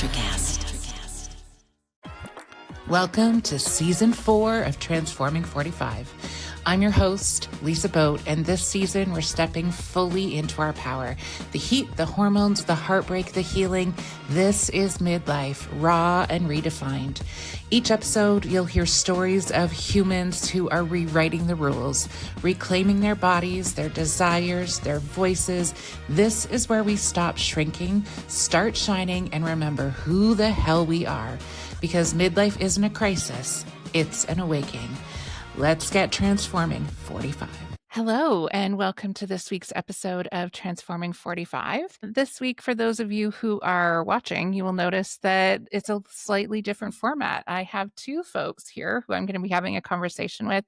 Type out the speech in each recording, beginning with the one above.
NutriCast. Welcome to Season 4 of Transforming 45. I'm your host, Lisa Boate, and this season we're stepping fully into our power. The heat, the hormones, the heartbreak, the healing. This is Midlife, raw and redefined. Each episode, you'll hear stories of humans who are rewriting the rules, reclaiming their bodies, their desires, their voices. This is where we stop shrinking, start shining, and remember who the hell we are. Because midlife isn't a crisis, it's an awakening. Let's get transforming 45. Hello, and welcome to this week's episode of Transforming 45. This week, for those of you who are watching, you will notice that it's a slightly different format. I have two folks here who I'm going to be having a conversation with,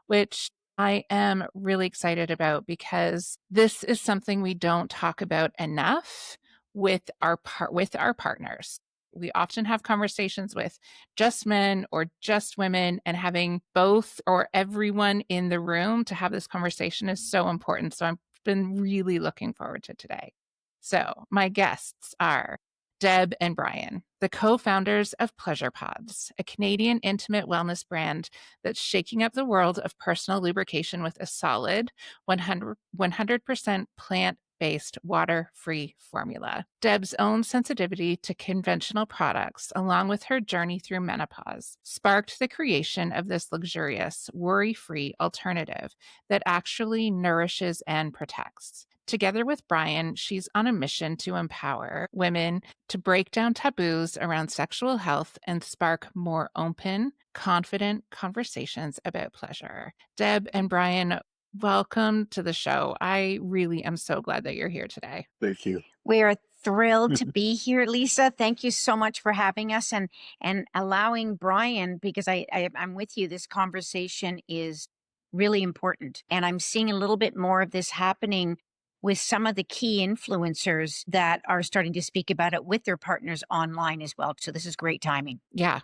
which I am really excited about because this is something we don't talk about enough with our partners. We often have conversations with just men or just women, and having both or everyone in the room to have this conversation is so important. So I've been really looking forward to today. So my guests are Deb and Brian, the co-founders of Pleasure Pods, a Canadian intimate wellness brand that's shaking up the world of personal lubrication with a solid 100% plant-based water-free formula. Deb's own sensitivity to conventional products, along with her journey through menopause, sparked the creation of this luxurious, worry-free alternative that actually nourishes and protects. Together with Brian, she's on a mission to empower women to break down taboos around sexual health and spark more open, confident conversations about pleasure. Deb and Brian, welcome to the show. I really am so glad that you're here today. Thank you. We are thrilled to be here, Lisa. Thank you so much for having us and allowing Brian, because I'm with you. This conversation is really important. And I'm seeing a little bit more of this happening with some of the key influencers that are starting to speak about it with their partners online as well. So this is great timing. Yeah,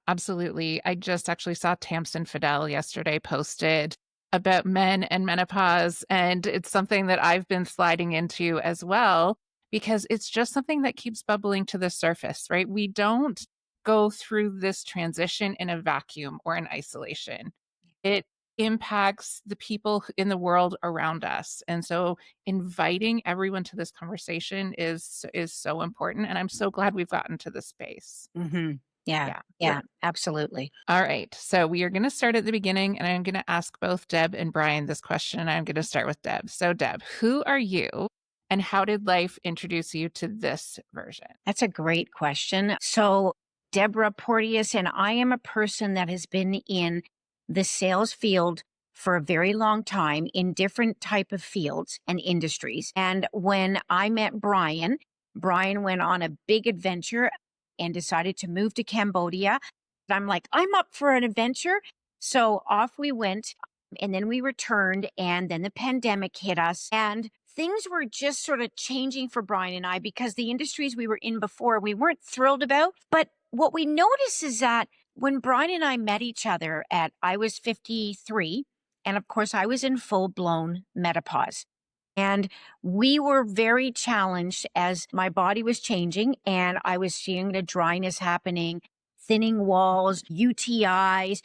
absolutely. I just actually saw Tamsin Fidel yesterday posted about men and menopause, and it's something that I've been sliding into as well, because it's just something that keeps bubbling to the surface, right? We don't go through this transition in a vacuum or in isolation. It impacts the people in the world around us. And so inviting everyone to this conversation is so important. And I'm so glad we've gotten to this space. Mm-hmm. Yeah, absolutely. All right. So we are going to start at the beginning, and I'm going to ask both Deb and Brian this question. And I'm going to start with Deb. So Deb, who are you and how did life introduce you to this version? That's a great question. So Deborah Porteous, and I am a person that has been in the sales field for a very long time in different type of fields and industries. And when I met Brian went on a big adventure and decided to move to Cambodia. I'm like, I'm up for an adventure. So off we went, and then we returned, and then the pandemic hit us, and things were just sort of changing for Brian and I, because the industries we were in before, we weren't thrilled about. But what we noticed is that when Brian and I met each other I was 53, and of course I was in full-blown menopause. And we were very challenged as my body was changing, and I was seeing the dryness happening, thinning walls, UTIs,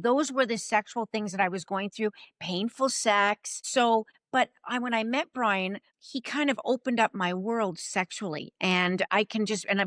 those were the sexual things that I was going through, painful sex. But when I met Brian, he kind of opened up my world sexually. And I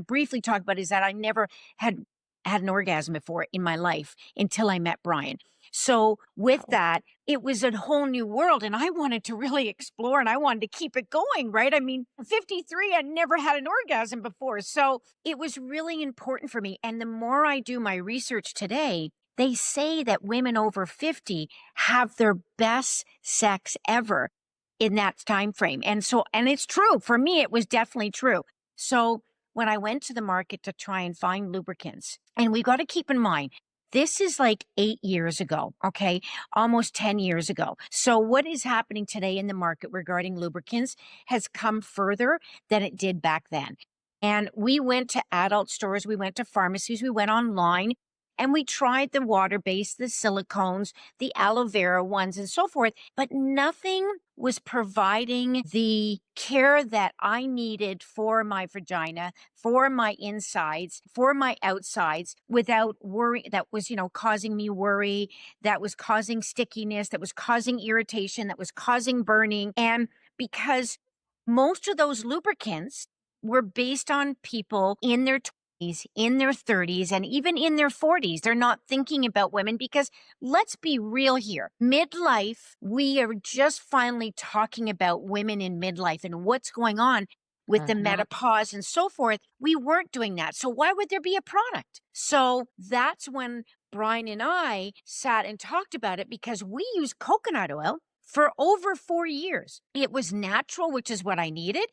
briefly talk about is that I never had an orgasm before in my life until I met Brian. So with that, it was a whole new world, and I wanted to really explore, and I wanted to keep it going, right? I mean, 53, I'd never had an orgasm before. So it was really important for me. And the more I do my research today, they say that women over 50 have their best sex ever in that time frame. And it's true. For me, it was definitely true. So when I went to the market to try and find lubricants, and we got to keep in mind, this is like 8 years ago, okay? Almost 10 years ago. So what is happening today in the market regarding lubricants has come further than it did back then. And we went to adult stores, we went to pharmacies, we went online, And we tried the water-based, the silicones, the aloe vera ones, and so forth, but nothing was providing the care that I needed for my vagina, for my insides, for my outsides without worry that was, causing me worry, that was causing stickiness, that was causing irritation, that was causing burning. And because most of those lubricants were based on people in their 20s, in their 30s, and even in their 40s. They're not thinking about women because let's be real here. Midlife, we are just finally talking about women in midlife and what's going on with the Mhm. menopause and so forth. We weren't doing that. So why would there be a product? So that's when Brian and I sat and talked about it because we use coconut oil for over 4 years. It was natural, which is what I needed.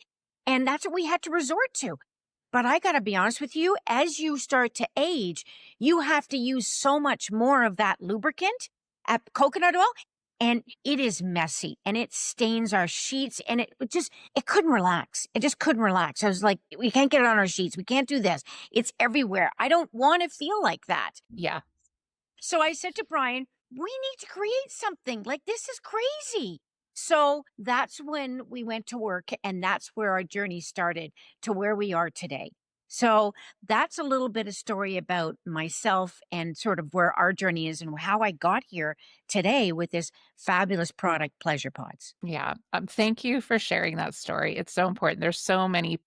And that's what we had to resort to. But I got to be honest with you, as you start to age, you have to use so much more of that lubricant, coconut oil, and it is messy and it stains our sheets and it couldn't relax. It just couldn't relax. I was like, we can't get it on our sheets. We can't do this. It's everywhere. I don't want to feel like that. Yeah. So I said to Brian, we need to create something. Like, this is crazy. So that's when we went to work, and that's where our journey started to where we are today. So that's a little bit of story about myself and sort of where our journey is and how I got here today with this fabulous product, Pleasure Pods. Yeah. Thank you for sharing that story. It's so important. There's so many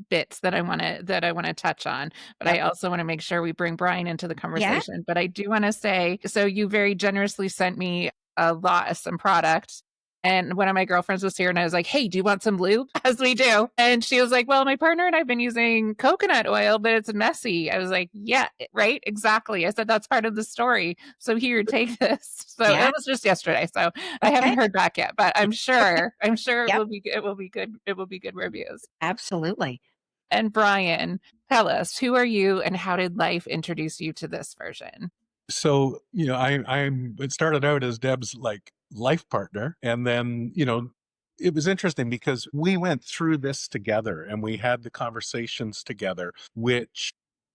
bits that I want to touch on, but I Yep. also want to make sure we bring Brian into the Yeah. conversation. But I do want to say, so you very generously sent me some product. And one of my girlfriends was here and I was like, hey, do you want some lube? As we do. And she was like, well, my partner and I've been using coconut oil, but it's messy. I was like, yeah, right. Exactly. I said, that's part of the story. So here, take this. So Yeah. it was just yesterday. So I Okay. haven't heard back yet, but I'm sure it Yep. will be, it will be good. It will be good reviews. Absolutely. And Brian, tell us, who are you and how did life introduce you to this version? So, it started out as Deb's like life partner. And then, it was interesting because we went through this together and we had the conversations together, which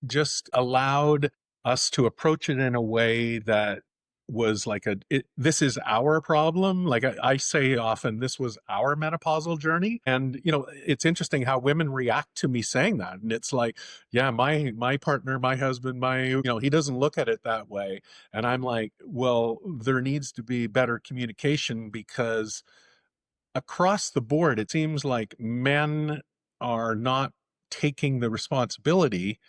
just allowed us to approach it in a way that was like this is our problem. Like I say often, this was our menopausal journey. And, it's interesting how women react to me saying that. And it's like, yeah, my partner, my husband, he doesn't look at it that way. And I'm like, well, there needs to be better communication because across the board, it seems like men are not taking the responsibility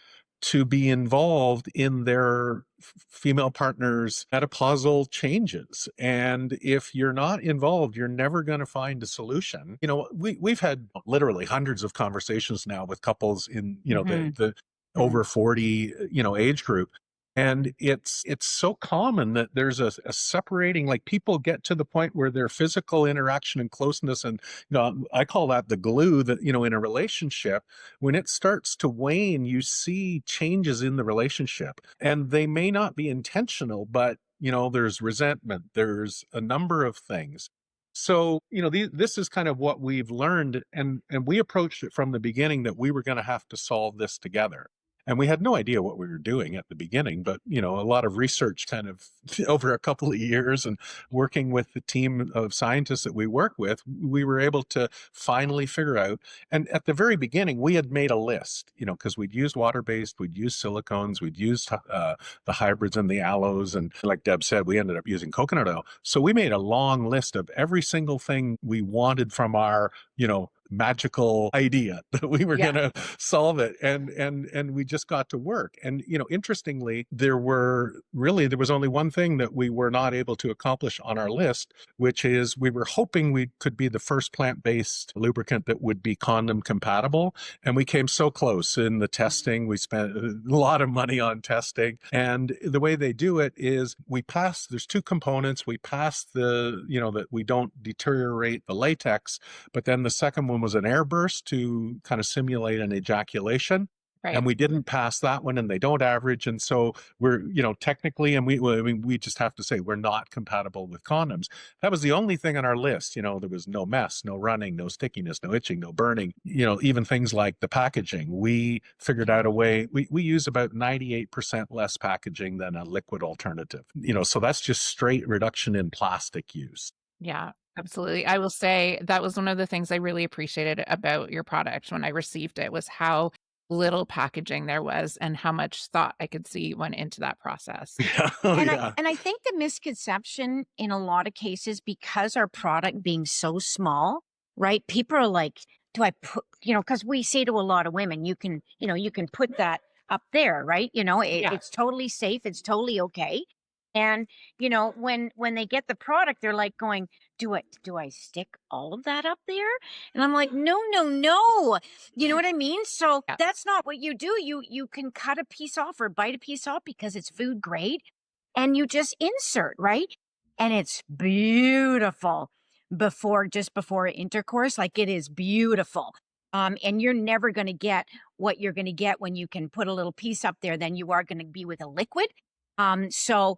to be involved in their female partner's menopausal changes. And if you're not involved, you're never going to find a solution. We've had literally hundreds of conversations now with couples in, Mhm. the Mhm. over 40, age group. And it's so common that there's a separating, like people get to the point where their physical interaction and closeness, and I call that the glue that, in a relationship, when it starts to wane, you see changes in the relationship. And they may not be intentional, but there's resentment, there's a number of things. So, this is kind of what we've learned. And we approached it from the beginning that we were going to have to solve this together. And we had no idea what we were doing at the beginning, but a lot of research kind of over a couple of years and working with the team of scientists that we work with, we were able to finally figure out. And at the very beginning, we had made a list, because we'd used water-based, we'd used silicones, we'd used the hybrids and the aloes. And like Deb said, we ended up using coconut oil. So we made a long list of every single thing we wanted from our, magical idea that we were Yeah. going to solve it, and we just got to work. And interestingly, there was only one thing that we were not able to accomplish on our list, which is we were hoping we could be the first plant-based lubricant that would be condom compatible, and we came so close in the testing. We spent a lot of money on testing, and the way they do it is there's two components. We pass that we don't deteriorate the latex, but then the second one was an air burst to kind of simulate an ejaculation. Right. And we didn't pass that one, and they don't average. And so we're, technically, and we just have to say we're not compatible with condoms. That was the only thing on our list. There was no mess, no running, no stickiness, no itching, no burning, even things like the packaging. We figured out a way. We use about 98% less packaging than a liquid alternative, so that's just straight reduction in plastic use. Yeah, absolutely. I will say that was one of the things I really appreciated about your product when I received it, was how little packaging there was and how much thought I could see went into that process. Yeah. Oh, And yeah. I think the misconception in a lot of cases, because our product being so small, right? People are like, do I put, because we say to a lot of women, you can put that up there, right? Yeah. It's totally safe. It's totally okay. And, when they get the product, they're like going, do I stick all of that up there? And I'm like, no, no, no. You know what I mean? So Yeah. that's not what you do. You can cut a piece off or bite a piece off because it's food grade, and you just insert, right? And it's beautiful just before intercourse. Like, it is beautiful. And you're never going to get what you're going to get when you can put a little piece up there than you are going to be with a liquid. And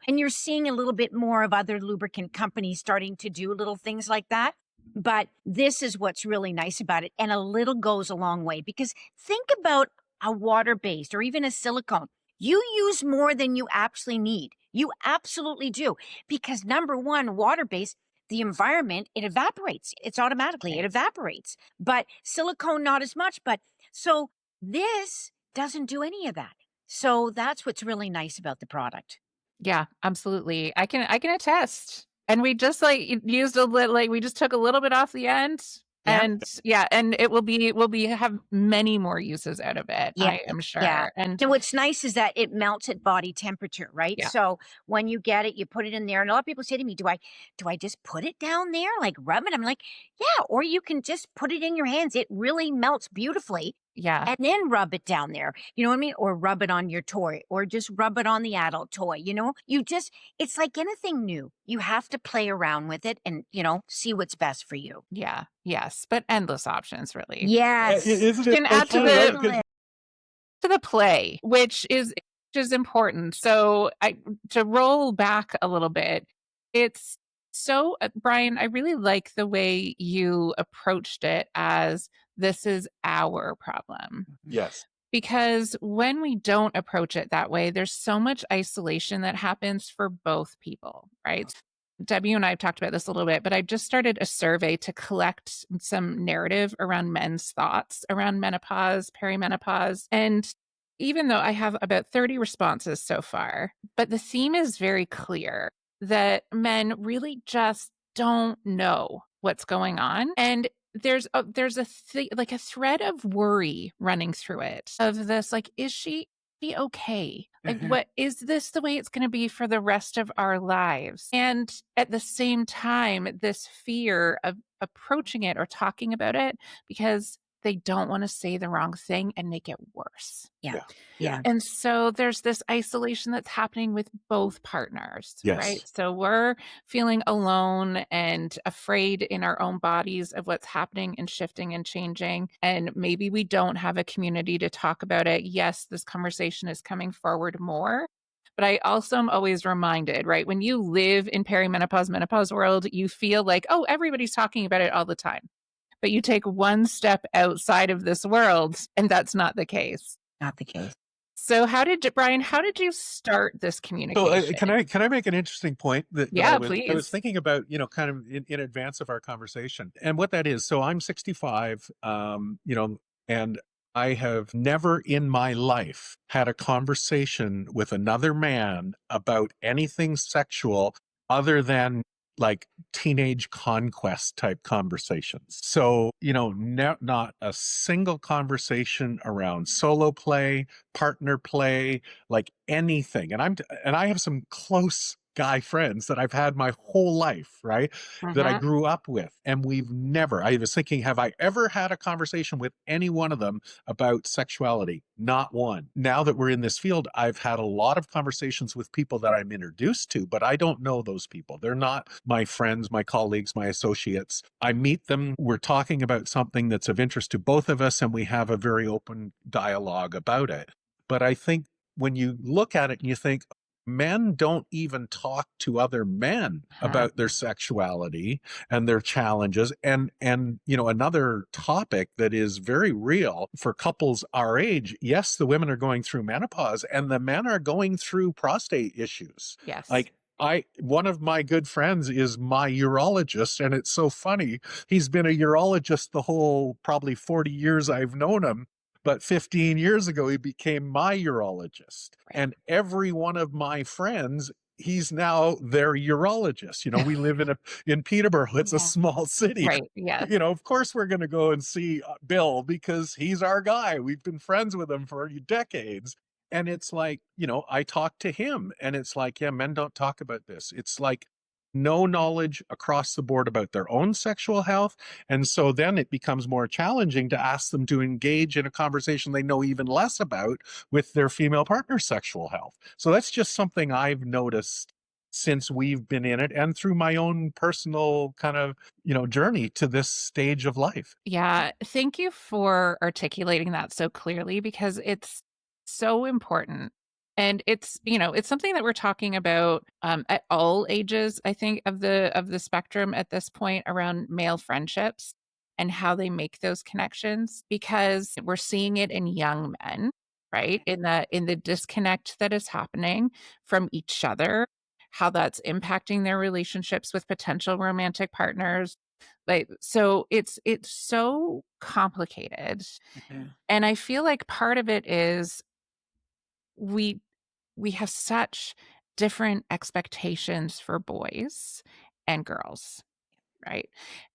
you're seeing a little bit more of other lubricant companies starting to do little things like that. But this is what's really nice about it. And a little goes a long way, because think about a water-based or even a silicone. You use more than you actually need. You absolutely do. Because number one, water-based, the environment, it evaporates. It's automatically, it evaporates. But silicone, not as much. But so this doesn't do any of that. So that's what's really nice about the product. Yeah, absolutely. I can attest. And we just used a little, we just took a little bit off the end. Yeah. And and it will be have many more uses out of it, Yeah, I am sure. yeah. And And what's nice is that it melts at body temperature, right? Yeah. So when you get it, you put it in there. And a lot of people say to me, do I just put it down there, like rub it? I'm like, yeah, or you can just put it in your hands. It really melts beautifully. Yeah. And then rub it down there. You know what I mean? Or rub it on your toy, or just rub it on the adult toy. It's like anything new. You have to play around with it and, see what's best for you. Yeah. Yes. But endless options, really. Yes. Isn't it Can so add to funny, right? the Because to the play, which is important. So to roll back a little bit, it's so Brian, I really like the way you approached it as this is our problem. yes. Because when we don't approach it that way, there's so much isolation that happens for both people, right? Debbie and I have talked about this a little bit, but I just started a survey to collect some narrative around men's thoughts around menopause, perimenopause. And even though I have about 30 responses so far, but the theme is very clear that men really just don't know what's going on. And there's a thread of worry running through it, of this, like, is she okay? Like, what is this the way it's going to be for the rest of our lives? And at the same time, this fear of approaching it or talking about it because they don't want to say the wrong thing and make it worse. Yeah. And so there's this isolation that's happening with both partners, Yes. right? So we're feeling alone and afraid in our own bodies of what's happening and shifting and changing. And maybe we don't have a community to talk about it. Yes, this conversation is coming forward more. But I also am always reminded, right? When you live in perimenopause, menopause world, you feel like, oh, everybody's talking about it all the time. But you take one step outside of this world, and that's not the case. Not the case. So Brian, how did you start this So communication? can I make an interesting point that Yeah, I was please. thinking about, kind of in advance of our conversation, and what that is. So I'm 65, and I have never in my life had a conversation with another man about anything sexual other than like teenage conquest type conversations. So, not a single conversation around solo play, partner play, like anything. And I have some close guy friends that I've had my whole life, right? That I grew up with. And we've never, I was thinking, have I ever had a conversation with any one of them about sexuality? Not one. Now that we're in this field, I've had a lot of conversations with people that I'm introduced to, but I don't know those people. They're not my friends, my colleagues, my associates. I meet them. We're talking about something that's of interest to both of us, and we have a very open dialogue about it. But I think when you look at it and you think, men don't even talk to other men about their sexuality and their challenges. And you know, another topic that is very real for couples our age, yes, the women are going through menopause and the men are going through prostate issues. Yes. Like, one of my good friends is my urologist, and it's so funny. He's been a urologist the whole probably 40 years I've known him. But 15 years ago, he became my urologist. Right. And every one of my friends, he's now their urologist. You know, we live in Peterborough. It's a small city. Right. Yeah. You know, of course we're going to go and see Bill because he's our guy. We've been friends with him for decades. And it's like, you know, I talk to him and it's like, yeah, men don't talk about this. It's like no knowledge across the board about their own sexual health. And so then it becomes more challenging to ask them to engage in a conversation they know even less about with their female partner's sexual health. So that's just something I've noticed since we've been in it and through my own personal kind of, you know, journey to this stage of life. Yeah. Thank you for articulating that so clearly because it's so important. And it's, you know, it's something that we're talking about at all ages, I think, of the spectrum at this point around male friendships and how they make those connections because we're seeing it in young men, right? In the disconnect that is happening from each other, how that's impacting their relationships with potential romantic partners. Like, so it's so complicated. And I feel like part of it is we we have such different expectations for boys and girls, right?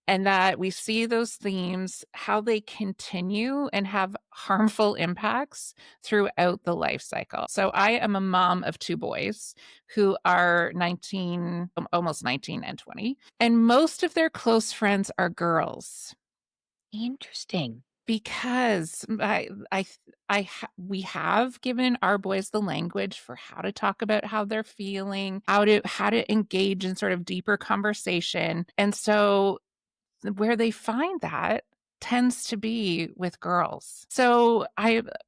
And that we see those themes, how they continue and have harmful impacts throughout the life cycle. So I am a mom of two boys who are 19, almost 19 and 20, and most of their close friends are girls Interesting. because we have given our boys the language for how to talk about how they're feeling, how to engage in sort of deeper conversation. And so where they find that tends to be with girls. So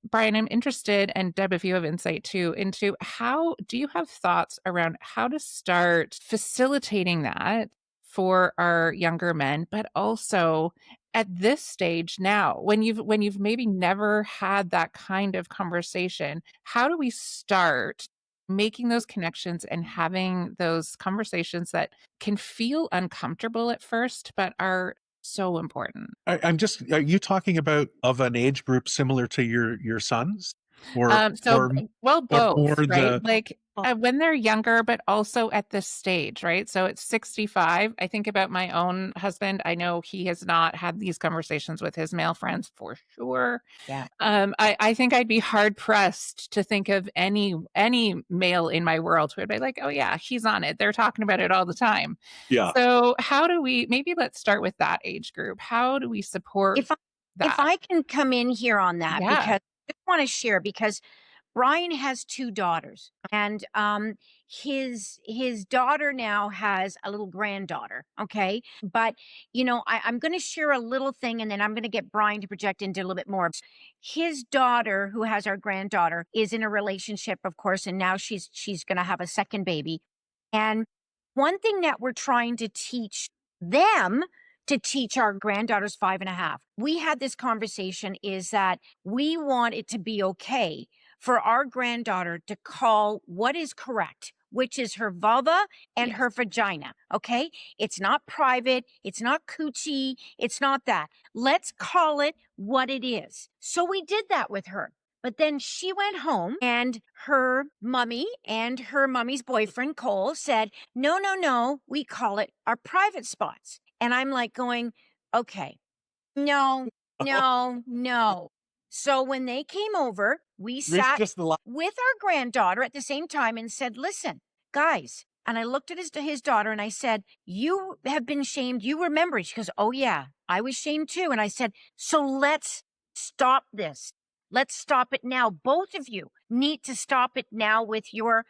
Brian, I'm interested, and Deb, if you have insight too, into how do you have thoughts around how to start facilitating that for our younger men, but also at this stage now, when you've maybe never had that kind of conversation, how do we start making those connections and having those conversations that can feel uncomfortable at first, but are so important? Are you talking about of an age group similar to your sons? Or, So, well, or both, more right? the, Like when they're younger, but also at this stage, right? So it's 65. I think about my own husband. I know he has not had these conversations with his male friends for sure. Yeah. I think I'd be hard pressed to think of any male in my world who would be like, oh yeah, he's on it. They're talking about it all the time. yeah. So how do we, maybe let's start with that age group. How do we support If I, if that? I can come in here on that, Yeah. because I just want to share, because Brian has two daughters, and his daughter now has a little granddaughter. Okay, but you know, I'm going to share a little thing, and then I'm going to get Brian to project into a little bit more. His daughter, who has our granddaughter, is in a relationship, of course, and now she's going to have a second baby. And one thing that we're trying to teach them, to teach our granddaughter's 5.5. We had this conversation, is that we want it to be okay for our granddaughter to call what is correct, which is her vulva and Yes. her vagina. Okay. It's not private. It's not coochie. It's not that. Let's call it what it is. So we did that with her. But then she went home and her mummy and her mummy's boyfriend, Cole, said, no, no, no, we call it our private spots. And I'm like going, okay, no, no, no. So when they came over, we It's sat just the with our granddaughter at the same time and said, listen, guys, And I looked at his daughter and I said, "You have been shamed. You remember it." She goes, "Oh, yeah, I was shamed too." And I said, "So let's stop this. Let's stop it now. Both of you need to stop it now with your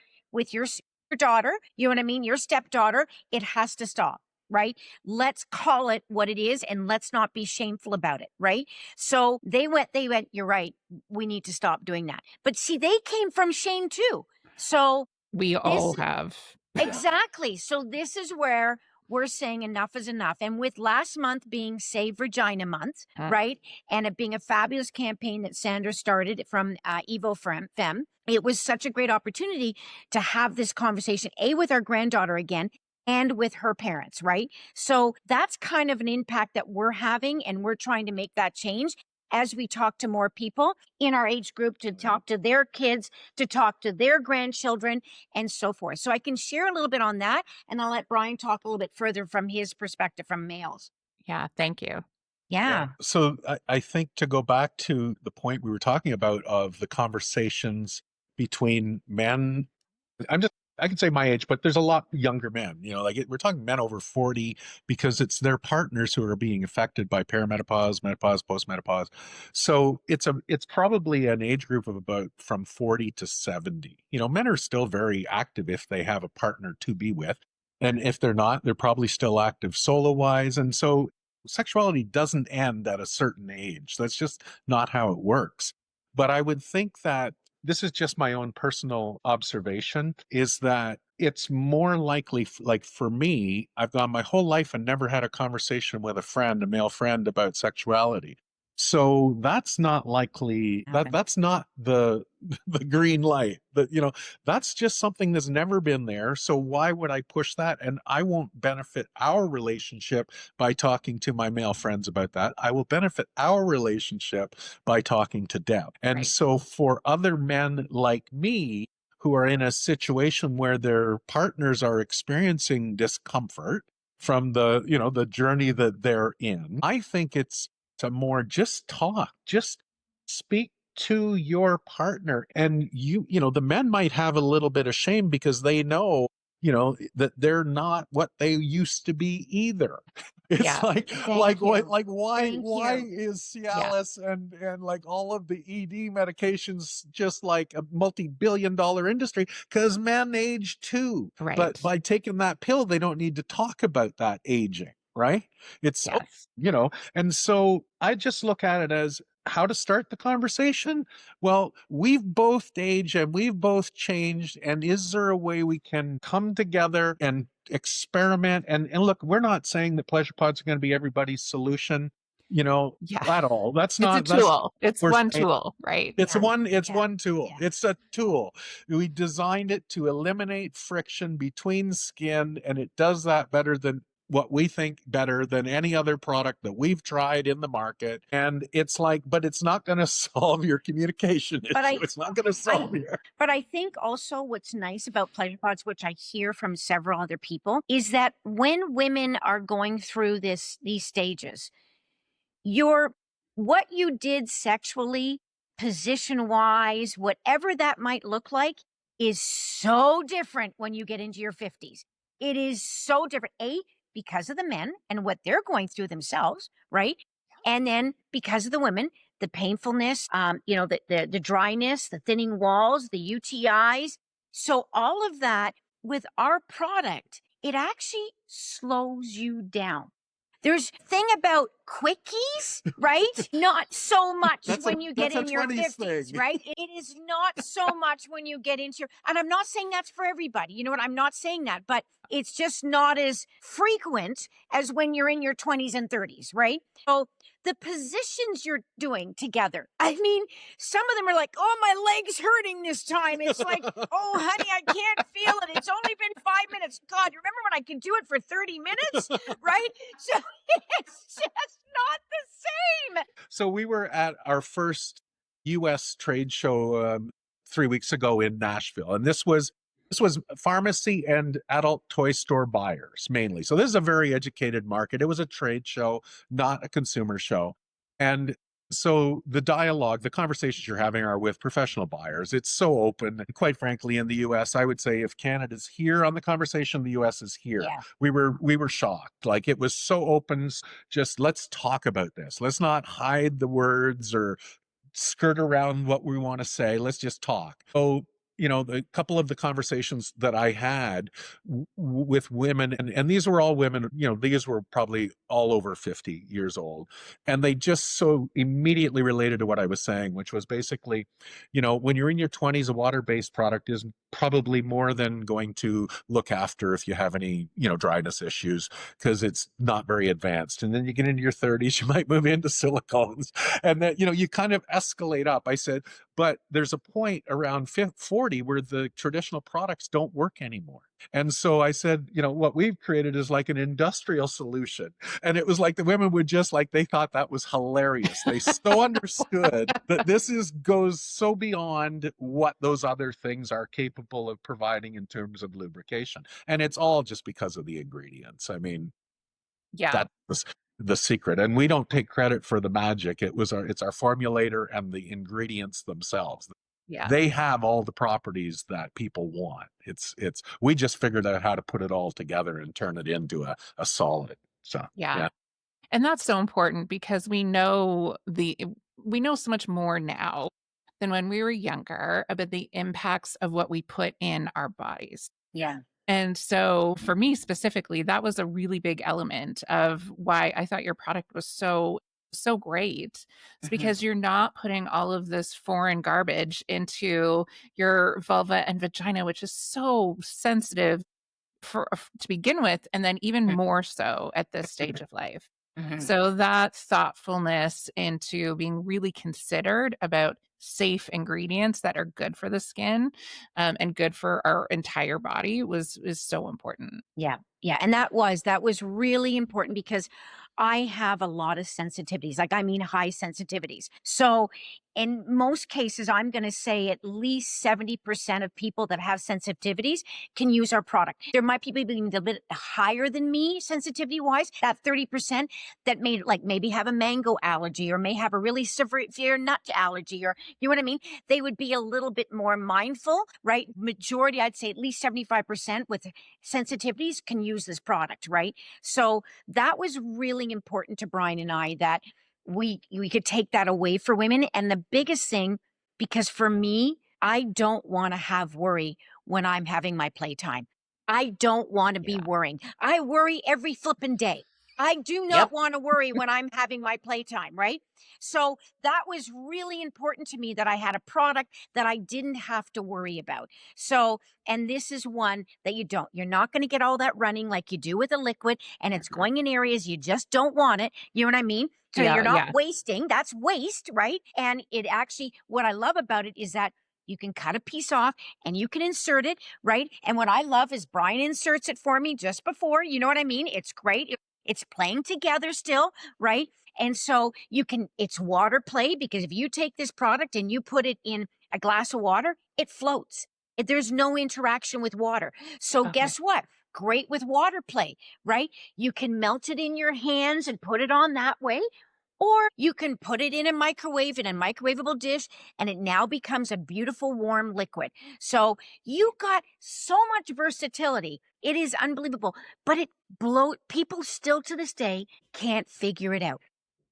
daughter. You know what I mean? Your stepdaughter. It has to stop. Right? Let's call it what it is and let's not be shameful about it. Right? So they went, "You're right. We need to stop doing that." But see, they came from shame too. So We all this have. exactly. So this is where we're saying enough is enough. And with last month being Save Regina Month, right? And it being a fabulous campaign that Sandra started from Evo Femme, it was such a great opportunity to have this conversation, with our granddaughter again and with her parents, right? So that's kind of an impact that we're having, and we're trying to make that change as we talk to more people in our age group, to talk to their kids, to talk to their grandchildren, and so forth. So I can share a little bit on that, and I'll let Brian talk a little bit further from his perspective from males. Yeah, thank you. Yeah. So I think, to go back to the point we were talking about of the conversations between men, I can say my age, but there's a lot younger men, we're talking men over 40, because it's their partners who are being affected by perimenopause, menopause, postmenopause. So it's probably an age group of about from 40 to 70. Men are still very active if they have a partner to be with. And if they're not, they're probably still active solo wise. And so sexuality doesn't end at a certain age. That's just not how it works. But I would think that this is just my own personal observation, is that it's more likely, like for me, I've gone my whole life and never had a conversation with a male friend about sexuality. So that's not likely, that's not the the green light. That's just something that's never been there. So why would I push that? And I won't benefit our relationship by talking to my male friends about that. I will benefit our relationship by talking to Deb. And so for other men like me who are in a situation where their partners are experiencing discomfort from the journey that they're in, I think it's to more just talk, just speak to your partner. And the men might have a little bit of shame because they know that they're not what they used to be either. It's why is Cialis and like all of the ED medications just like a multi-billion-dollar industry? Because men age too. Right. But by taking that pill, they don't need to talk about that aging, right? It's and so I just look at it as how to start the conversation. Well, we've both aged and we've both changed. And is there a way we can come together and experiment? And look, we're not saying that pleasure pods are going to be everybody's solution, at all. That's not a tool. It's one tool, right? It's one tool. Yeah. It's a tool. We designed it to eliminate friction between skin, and it does that better than what we think, better than any other product that we've tried in the market. And it's but it's not going to solve your communication issue. It's not going to solve your. But I think also what's nice about pleasure pods, which I hear from several other people, is that when women are going through these stages, what you did sexually, position wise, whatever that might look like, is so different when you get into your 50s. It is so different. Because of the men and what they're going through themselves, right? And then because of the women, the painfulness, the dryness, the thinning walls, the UTIs. So all of that with our product, it actually slows you down. There's thing about quickies, right? Not so much when you get in your 50s, right? It is not so much when you get into and I'm not saying that's for everybody. You know what? I'm not saying that, but it's just not as frequent as when you're in your 20s and 30s, right? So the positions you're doing together, I mean, some of them are like, "Oh, my leg's hurting this time." It's like, "Oh, honey, I can't feel it. It's only been 5 minutes." God, you remember when I could do it for 30 minutes, right? So it's just not the same. So we were at our first U.S. trade show 3 weeks ago in Nashville, and this was pharmacy and adult toy store buyers mainly. So this is a very educated market. It was a trade show, not a consumer show. And So the dialogue, the conversations you're having are with professional buyers. It's so open. And quite frankly, in the US, I would say if Canada's here on the conversation, the US is here. Yeah. We were shocked. Like it was so open. Just let's talk about this. Let's not hide the words or skirt around what we want to say. Let's just talk. So, the couple of the conversations that I had with women, and these were all women, these were probably all over 50 years old. And they just so immediately related to what I was saying, which was basically, when you're in your 20s, a water-based product is probably more than going to look after if you have any, dryness issues, because it's not very advanced. And then you get into your 30s, you might move into silicones, and then you kind of escalate up. I said, but there's a point around 40 where the traditional products don't work anymore. And so I said, what we've created is like an industrial solution. And it was like the women would just like, they thought that was hilarious. They so understood that goes so beyond what those other things are capable of providing in terms of lubrication. And it's all just because of the ingredients. I mean, Yeah. that was the secret. And we don't take credit for the magic. It's our formulator and the ingredients themselves. Yeah. They have all the properties that people want. We just figured out how to put it all together and turn it into a solid. So Yeah. And that's so important because we know so much more now than when we were younger about the impacts of what we put in our bodies. Yeah. And so for me specifically, that was a really big element of why I thought your product was so great. It's because you're not putting all of this foreign garbage into your vulva and vagina, which is so sensitive to begin with, and then even more so at this stage of life. So that thoughtfulness into being really considered about safe ingredients that are good for the skin, and good for our entire body is so important. Yeah. Yeah. And that was really important because I have a lot of sensitivities, like I mean high sensitivities. So in most cases, I'm going to say at least 70% of people that have sensitivities can use our product. There might be people even a bit higher than me sensitivity wise, that 30% that may like maybe have a mango allergy or may have a really severe nut allergy, or you know what I mean? They would be a little bit more mindful, right? Majority, I'd say at least 75% with sensitivities can use this product, right? So that was really important to Brian and I, that we could take that away for women. And the biggest thing, because for me, I don't want to have worry when I'm having my playtime. I don't want to be Yeah. worrying. I worry every flippin' day. I do not want to worry when I'm having my playtime, right? So that was really important to me, that I had a product that I didn't have to worry about. So, and this is one that you're not going to get all that running like you do with a liquid, and it's going in areas you just don't want it. You know what I mean? So Yeah. you're not Yeah. wasting. That's waste, right? And it actually, what I love about it is that you can cut a piece off and you can insert it, right? And what I love is Brian inserts it for me just before. You know what I mean? It's great. It's playing together still, right? And so it's water play, because if you take this product and you put it in a glass of water, it floats. There's no interaction with water. So guess what? Great with water play, right? You can melt it in your hands and put it on that way. Or you can put it in a microwave, in a microwavable dish, and it now becomes a beautiful warm liquid. So you got so much versatility. It is unbelievable. But people still to this day can't figure it out.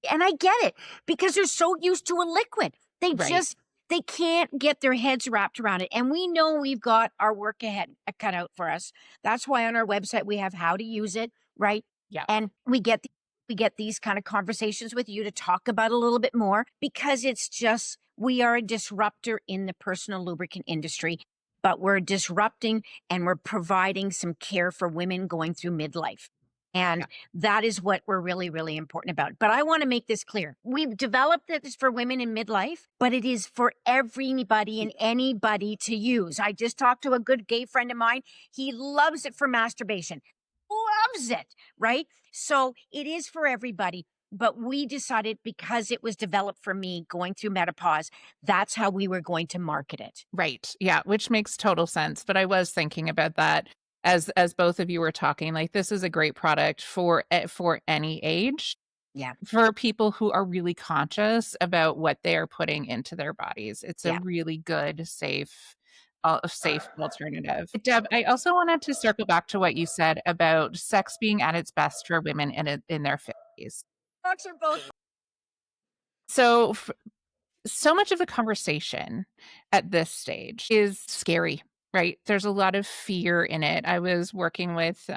And I get it, because they're so used to a liquid. Right. They can't get their heads wrapped around it. And we know we've got our work ahead cut out for us. That's why on our website we have how to use it, right? Yeah. And we get these kind of conversations with you to talk about a little bit more, because we are a disruptor in the personal lubricant industry, but we're disrupting and we're providing some care for women going through midlife. And that is what we're really, really important about. But I want to make this clear. We've developed this for women in midlife, but it is for everybody and anybody to use. I just talked to a good gay friend of mine. He loves it for masturbation. Loves it, right? So it is for everybody. But we decided, because it was developed for me going through menopause, that's how we were going to market it. Right. Yeah, which makes total sense. But I was thinking about that as both of you were talking. Like, this is a great product for any age. Yeah. for people who are really conscious about what they are putting into their bodies. It's a Yeah. really good, safe alternative. Deb, I also wanted to circle back to what you said about sex being at its best for women in their 50s. Dogs are both. So, so much of the conversation at this stage is scary, right? There's a lot of fear in it. I was working with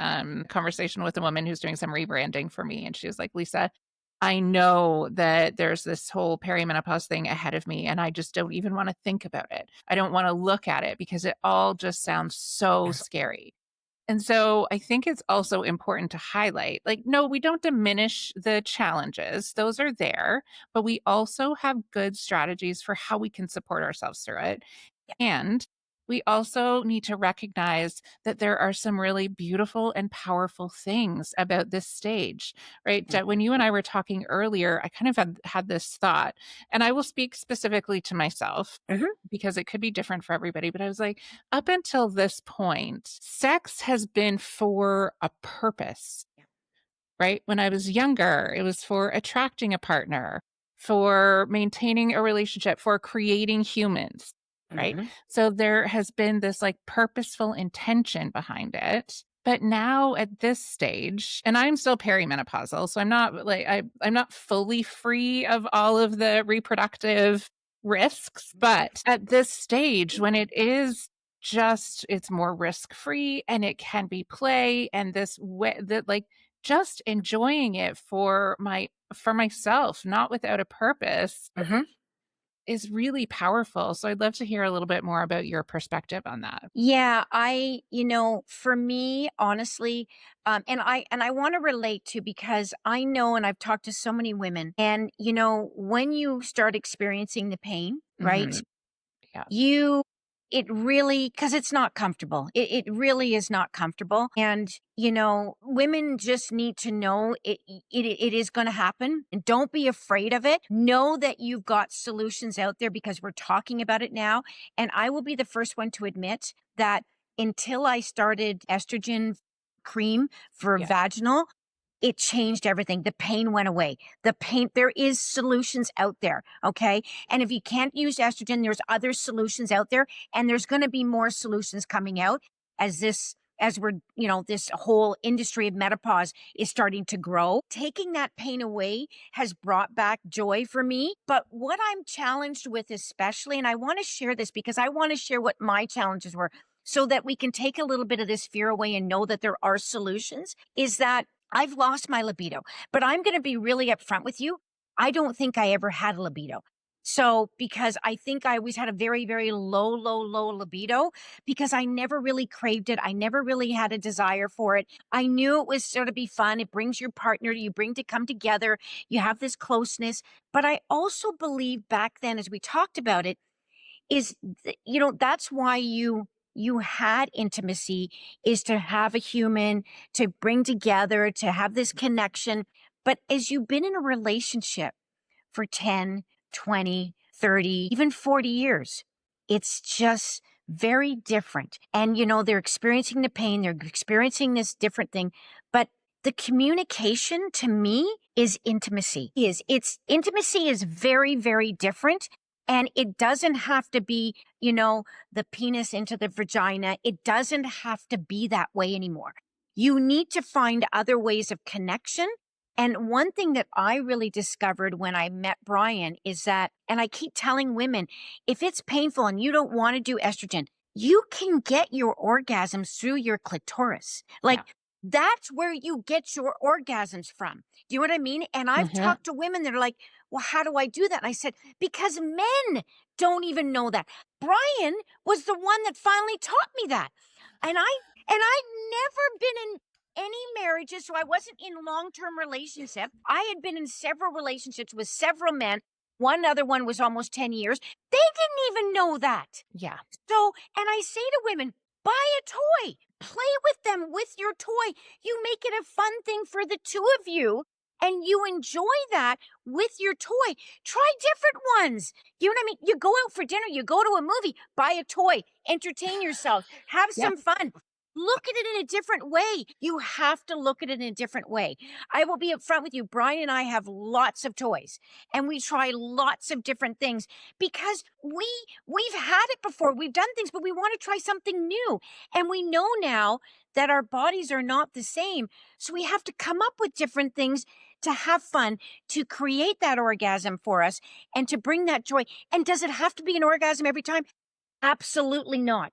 conversation with a woman who's doing some rebranding for me, and she was like, Lisa, I know that there's this whole perimenopause thing ahead of me, and I just don't even want to think about it. I don't want to look at it because it all just sounds so scary. And so I think it's also important to highlight, like, no, we don't diminish the challenges. Those are there, but we also have good strategies for how we can support ourselves through it. And we also need to recognize that there are some really beautiful and powerful things about this stage, right? That when you and I were talking earlier, I kind of had this thought, and I will speak specifically to myself Mhm. because it could be different for everybody. But I was like, up until this point, sex has been for a purpose, right? When I was younger, it was for attracting a partner, for maintaining a relationship, for creating humans, right? Mhm. So there has been this like purposeful intention behind it. But now at this stage, and I'm still perimenopausal, so I'm not like I'm not fully free of all of the reproductive risks, but at this stage when it is just it's more risk free and it can be play and this way that like just enjoying it for myself, not without a purpose, Mhm. is really powerful. So I'd love to hear a little bit more about your perspective on that. Yeah, for me, honestly, and I want to relate to because I know, and I've talked to so many women, and when you start experiencing the pain, right? Mhm. Yeah. You it really because it's not comfortable. It really is not comfortable. And, women just need to know it is going to happen. And don't be afraid of it. Know that you've got solutions out there because we're talking about it now. And I will be the first one to admit that until I started estrogen cream for Yeah. vaginal, it changed everything. The pain went away. There is solutions out there. Okay. And if you can't use estrogen, there's other solutions out there. And there's going to be more solutions coming out as this whole industry of menopause is starting to grow. Taking that pain away has brought back joy for me. But what I'm challenged with, especially, and I want to share this because I want to share what my challenges were so that we can take a little bit of this fear away and know that there are solutions, is that I've lost my libido, but I'm going to be really upfront with you. I don't think I ever had a libido. So, because I think I always had a very, very low libido because I never really craved it. I never really had a desire for it. I knew it was sort of be fun. It brings your partner, you bring to come together. You have this closeness. But I also believe back then, as we talked about it, that's why you had intimacy, is to have a human to bring together, to have this connection. But as you've been in a relationship for 10, 20, 30, even 40 years, it's just very different. And they're experiencing the pain, they're experiencing this different thing, but the communication to me is intimacy. It's intimacy is very, very different. And it doesn't have to be, the penis into the vagina. It doesn't have to be that way anymore. You need to find other ways of connection. And one thing that I really discovered when I met Brian is that, and I keep telling women, if it's painful and you don't want to do estrogen, you can get your orgasms through your clitoris. Yeah. That's where you get your orgasms from. Do you know what I mean? And I've Mhm. talked to women that are like, well, how do I do that? And I said, because men don't even know that. Brian was the one that finally taught me that. And I'd never been in any marriages, so I wasn't in long-term relationship. I had been in several relationships with several men. One other one was almost 10 years. They didn't even know that. Yeah. So, and I say to women, buy a toy, play with them with your toy. You make it a fun thing for the two of you and you enjoy that with your toy. Try different ones. You know what I mean? You go out for dinner, you go to a movie, buy a toy, entertain yourselves, have Yeah. some fun. Look at it in a different way. You have to look at it in a different way. I will be upfront with you. Brian and I have lots of toys and we try lots of different things because we've had it before. We've done things, but we want to try something new. And we know now that our bodies are not the same. So we have to come up with different things to have fun, to create that orgasm for us and to bring that joy. And does it have to be an orgasm every time? Absolutely not.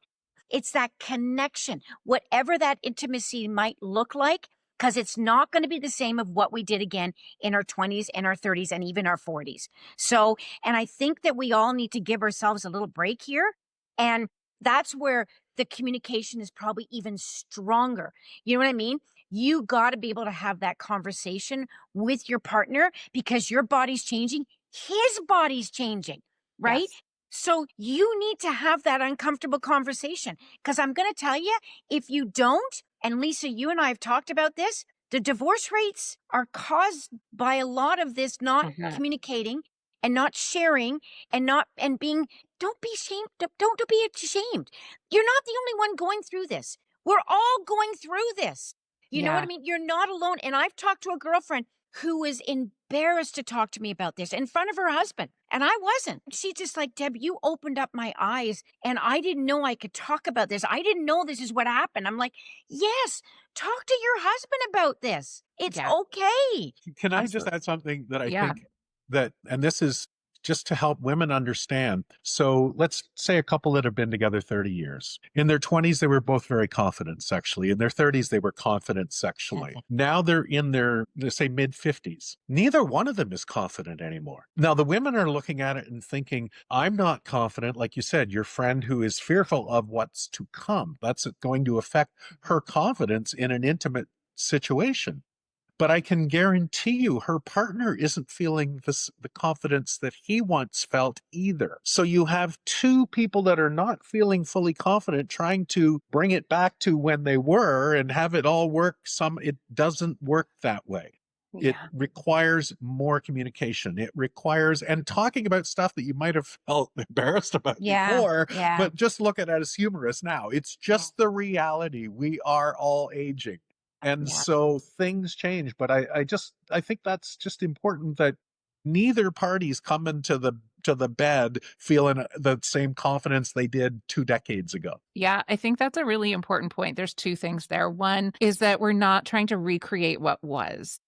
It's that connection, whatever that intimacy might look like, because it's not going to be the same of what we did again in our 20s and our 30s and even our 40s. So, and I think that we all need to give ourselves a little break here. And that's where the communication is probably even stronger. You know what I mean? You got to be able to have that conversation with your partner because your body's changing, his body's changing, right? Yes. So you need to have that uncomfortable conversation because I'm going to tell you, if you don't, and Lisa, you and I have talked about this, the divorce rates are caused by a lot of this not communicating and not sharing and not and being don't be ashamed don't be ashamed. You're not the only one going through this. We're all going through this. You know what I Yeah. mean? You're not alone. And I've talked to a girlfriend who was embarrassed to talk to me about this in front of her husband. And I wasn't. She's just like, Deb, you opened up my eyes and I didn't know I could talk about this. I didn't know this is what happened. I'm like, yes, talk to your husband about this. It's Yeah. okay. Can I just Absolutely. add something that I Yeah. think that, and this is just to help women understand. So let's say a couple that have been together 30 years. In their 20s, they were both very confident sexually. In their 30s, they were confident sexually. Now they're in their, let's say, mid 50s. Neither one of them is confident anymore. Now the women are looking at it and thinking, I'm not confident. Like you said, your friend who is fearful of what's to come. That's going to affect her confidence in an intimate situation. But I can guarantee you her partner isn't feeling the confidence that he once felt either. So you have two people that are not feeling fully confident trying to bring it back to when they were and have it all work. It doesn't work that way. It Yeah. requires more communication. It requires, and talking about stuff that you might have felt embarrassed about before, but just look at it as humorous now. It's just the reality. We are all aging. And Yeah. so things change, but I think that's just important that neither party's coming to the bed feeling the same confidence they did 2 decades ago. Yeah, I think that's a really important point. There's two things there. One is that we're not trying to recreate what was.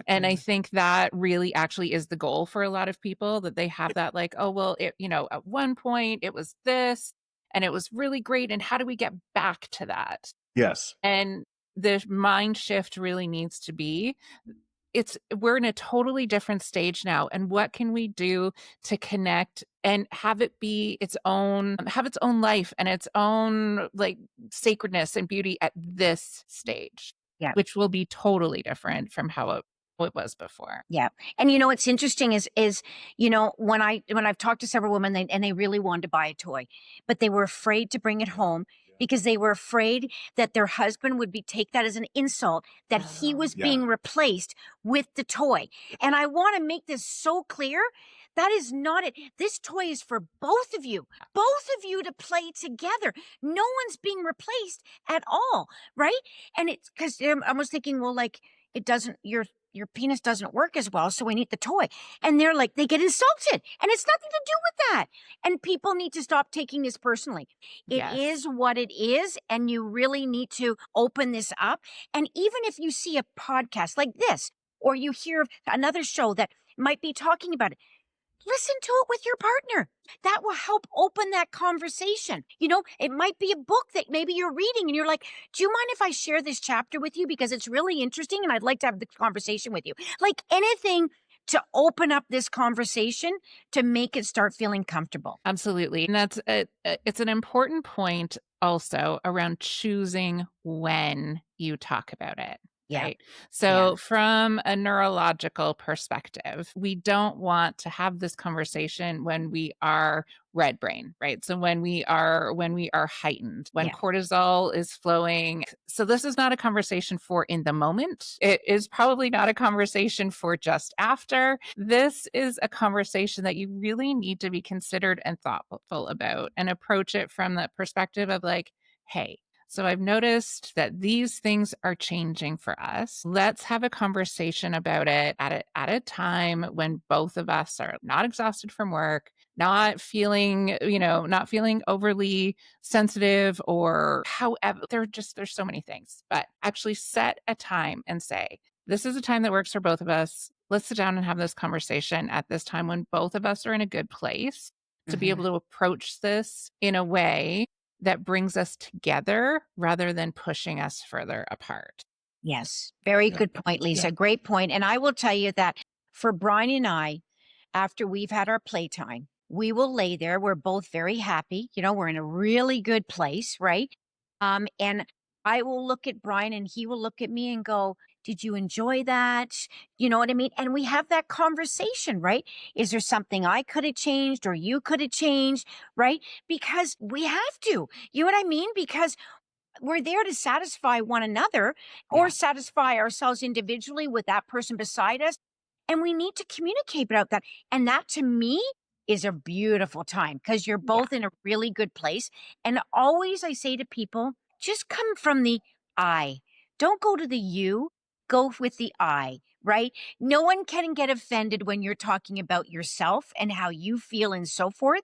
And I think that really actually is the goal for a lot of people, that they have that like, oh, well, at one point it was this and it was really great. And how do we get back to that? Yes. And the mind shift really needs to be, we're in a totally different stage now. And what can we do to connect and have it be have its own life and its own like sacredness and beauty at this stage, which will be totally different from how it was before. Yeah. And what's interesting is when I've talked to several women and they really wanted to buy a toy, but they were afraid to bring it home because they were afraid that their husband would take that as an insult, that he was being replaced with the toy. And I want to make this so clear. That is not it. This toy is for both of you to play together. No one's being replaced at all. Right. And it's because I was thinking, well, like it doesn't, your penis doesn't work as well, so we need the toy. And they're like, they get insulted. And it's nothing to do with that. And people need to stop taking this personally. It is what it is. And you really need to open this up. And even if you see a podcast like this, or you hear of another show that might be talking about it, listen to it with your partner. That will help open that conversation. It might be a book that maybe you're reading and you're like, do you mind if I share this chapter with you? Because it's really interesting and I'd like to have the conversation with you. Like anything to open up this conversation to make it start feeling comfortable. Absolutely. And that's it's an important point also around choosing when you talk about it. Yeah. Right. So from a neurological perspective, we don't want to have this conversation when we are red brain, right? So when we are heightened, when cortisol is flowing. So this is not a conversation for in the moment. It is probably not a conversation for just after. This is a conversation that you really need to be considered and thoughtful about and approach it from the perspective of like, hey, So I've noticed that these things are changing for us. Let's have a conversation about it at a time when both of us are not exhausted from work, not feeling, not feeling overly sensitive or however, there's so many things, but actually set a time and say, this is a time that works for both of us. Let's sit down and have this conversation at this time when both of us are in a good place to be able to approach this in a way that brings us together rather than pushing us further apart. Yes. Very good point, Lisa. Great point. And I will tell you that for Brian and I, after we've had our playtime, we will lay there. We're both very happy. We're in a really good place, right? And I will look at Brian and he will look at me and go, did you enjoy that? You know what I mean? And we have that conversation, right? Is there something I could have changed or you could have changed, right? Because we have to. You know what I mean? Because we're there to satisfy one another or satisfy ourselves individually with that person beside us. And we need to communicate about that. And that to me is a beautiful time because you're both in a really good place. And always I say to people, just come from the I. Don't go to the you, go with the I, right? No one can get offended when you're talking about yourself and how you feel and so forth,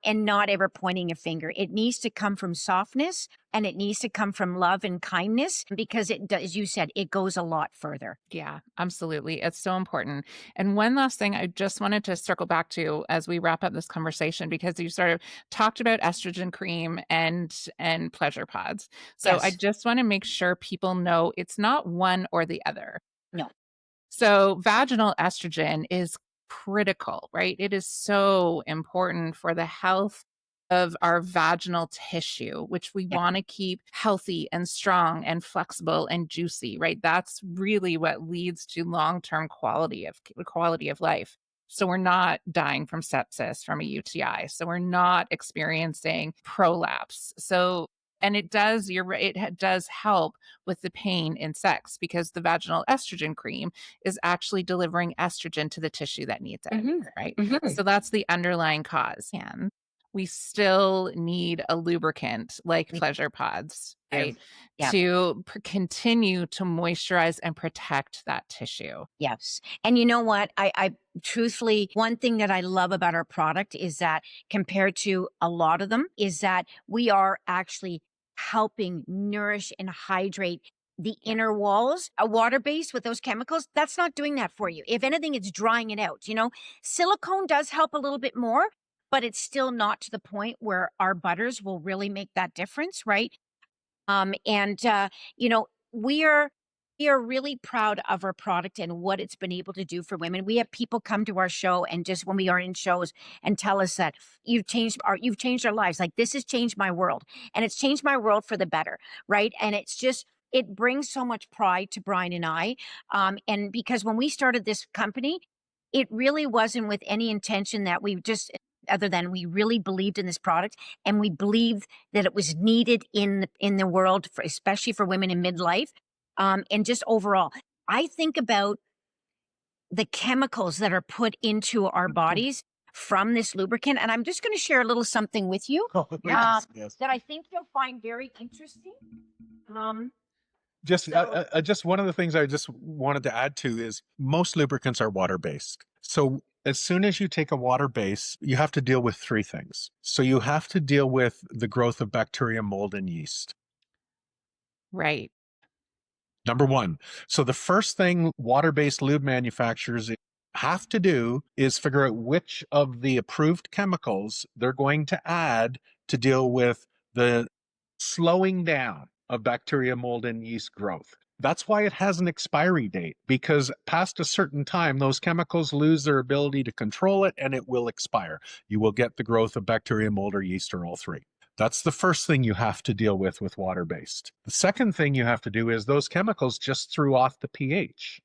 and not ever pointing a finger. It needs to come from softness and it needs to come from love and kindness because it does, as you said, it goes a lot further. Yeah, absolutely. It's so important. And one last thing I just wanted to circle back to as we wrap up this conversation, because you sort of talked about estrogen cream and pleasure pods. So I Yes. just want to make sure people know it's not one or the other. No. So vaginal estrogen is critical, right? It is so important for the health of our vaginal tissue, which we Yeah. want to keep healthy and strong and flexible and juicy, right? That's really what leads to long-term quality of life. So we're not dying from sepsis from a UTI. So we're not experiencing prolapse. So and it does, it does help with the pain in sex because the vaginal estrogen cream is actually delivering estrogen to the tissue that needs it, right? So that's the underlying cause. And we still need a lubricant like pleasure pods, right? Yeah. To continue to moisturize and protect that tissue. Yes. And you know what? I truthfully, one thing that I love about our product is that compared to a lot of them is that we are actually helping nourish and hydrate the inner walls. A water base with those chemicals, that's not doing that for you. If anything, it's drying it out. Silicone does help a little bit more, but it's still not to the point where our butters will really make that difference, right? And we are really proud of our product and what it's been able to do for women. We have people come to our show and just when we are in shows and tell us that you've changed our lives. Like this has changed my world, and it's changed my world for the better, right? And it brings so much pride to Brian and I. And because when we started this company, it really wasn't with any intention that we just other than we really believed in this product and we believed that it was needed in the world, especially for women in midlife, and just overall. I think about the chemicals that are put into our bodies from this lubricant, and I'm just going to share a little something with you Yes. that I think you'll find very interesting. Just one of the things I just wanted to add to is most lubricants are water based. So as soon as you take a water base, you have to deal with three things. So you have to deal with the growth of bacteria, mold, and yeast. Right. Number one. So the first thing water-based lube manufacturers have to do is figure out which of the approved chemicals they're going to add to deal with the slowing down of bacteria, mold, and yeast growth. That's why it has an expiry date, because past a certain time, those chemicals lose their ability to control it and it will expire. You will get the growth of bacteria, mold, or yeast, or all three. That's the first thing you have to deal with water-based. The second thing you have to do is those chemicals just threw off the pH.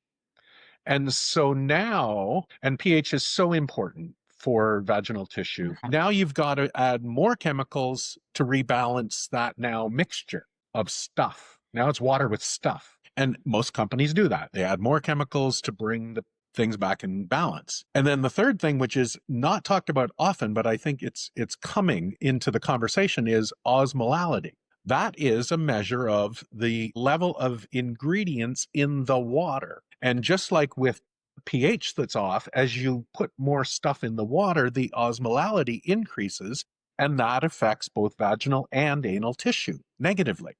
And so now, and pH is so important for vaginal tissue. Now you've got to add more chemicals to rebalance that now mixture of stuff. Now it's water with stuff. And most companies do that. They add more chemicals to bring the things back in balance. And then the third thing, which is not talked about often, but I think it's coming into the conversation, is osmolality. That is a measure of the level of ingredients in the water. And just like with pH that's off, as you put more stuff in the water, the osmolality increases, and that affects both vaginal and anal tissue negatively.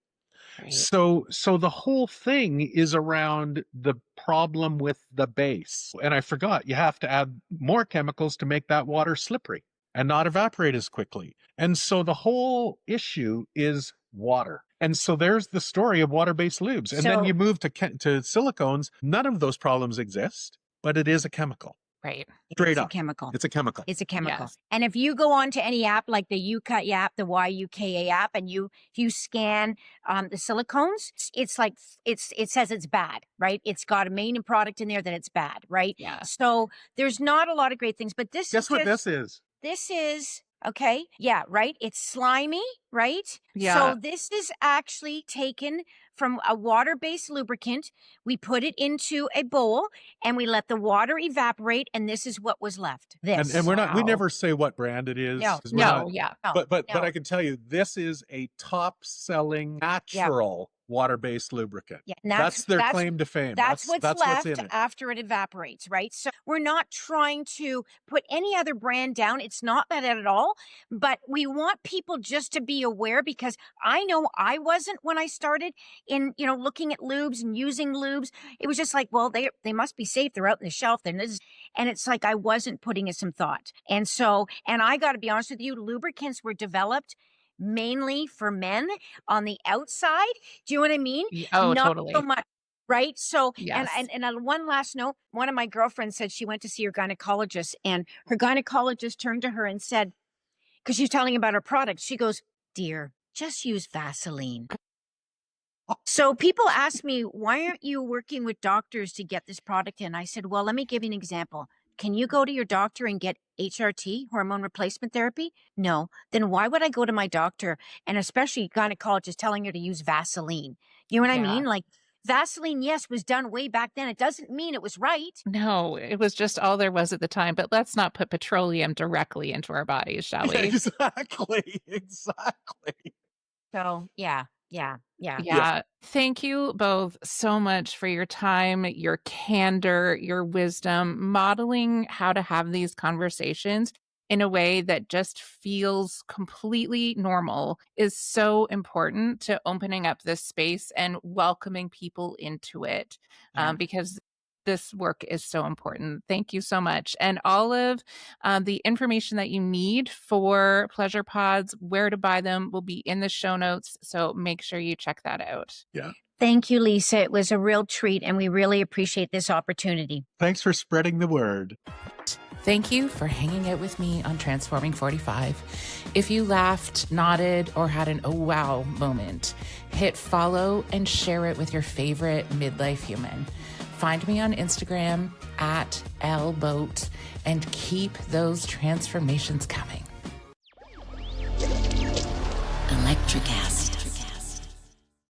Right. So the whole thing is around the problem with the base. And I forgot, you have to add more chemicals to make that water slippery and not evaporate as quickly. And so the whole issue is water. And so there's the story of water-based lubes. And then you move to silicones, none of those problems exist, but it is a chemical. Right. Straight It's up. a chemical. It's a chemical. It's a chemical. Yes. And if you go on to any app like the UCUT app, the YUKA app, and if you scan the silicones, it's like it says it's bad, right? It's got a main product in there that it's bad, right? Yeah. So there's not a lot of great things, but this Guess is what just, this is? This is okay. Yeah, right. It's slimy, right? Yeah. So this is actually taken from a water-based lubricant. We put it into a bowl and we let the water evaporate, and this is what was left. This. And we Wow. never say what brand it is. No. 'cause we're not- Yeah. No, But no. I can tell you, this is a top-selling natural water-based lubricant. Yeah, and That's their claim to fame. That's what's left in it. after it evaporates, right? So we're not trying to put any other brand down. It's not that at all. But we want people just to be aware, because I know I wasn't when I started in, looking at lubes and using lubes. It was just like, well, they must be safe. They're out in the shelf. And it's like I wasn't putting in some thought. And I got to be honest with you, lubricants were developed mainly for men on the outside. Do you know what I mean? Oh, Not totally. so much, right? So, Yes. and on one last note, one of my girlfriends said she went to see her gynecologist, and her gynecologist turned to her and said, because she's telling about her product, she goes, "Dear, just use Vaseline." So people ask me, why aren't you working with doctors to get this product in? I said, well, let me give you an example. Can you go to your doctor and get HRT, hormone replacement therapy? No. Then why would I go to my doctor, and especially gynecologist, telling her to use Vaseline? You know what I Yeah. mean? Like, Vaseline, yes, was done way back then. It doesn't mean it was right. No, it was just all there was at the time. But let's not put petroleum directly into our bodies, shall we? Exactly. So, yeah. Yeah. Thank you both so much for your time, your candor, your wisdom, modeling how to have these conversations in a way that just feels completely normal is so important to opening up this space and welcoming people into it, Yeah. because this work is so important. Thank you so much. And all of the information that you need for Pleasure Pods, where to buy them, will be in the show notes. So make sure you check that out. Yeah. Thank you, Lisa. It was a real treat, and we really appreciate this opportunity. Thanks for spreading the word. Thank you for hanging out with me on Transforming 45. If you laughed, nodded, or had an oh wow moment, hit follow and share it with your favorite midlife human. Find me on Instagram at @LBoat and keep those transformations coming. Electric acid.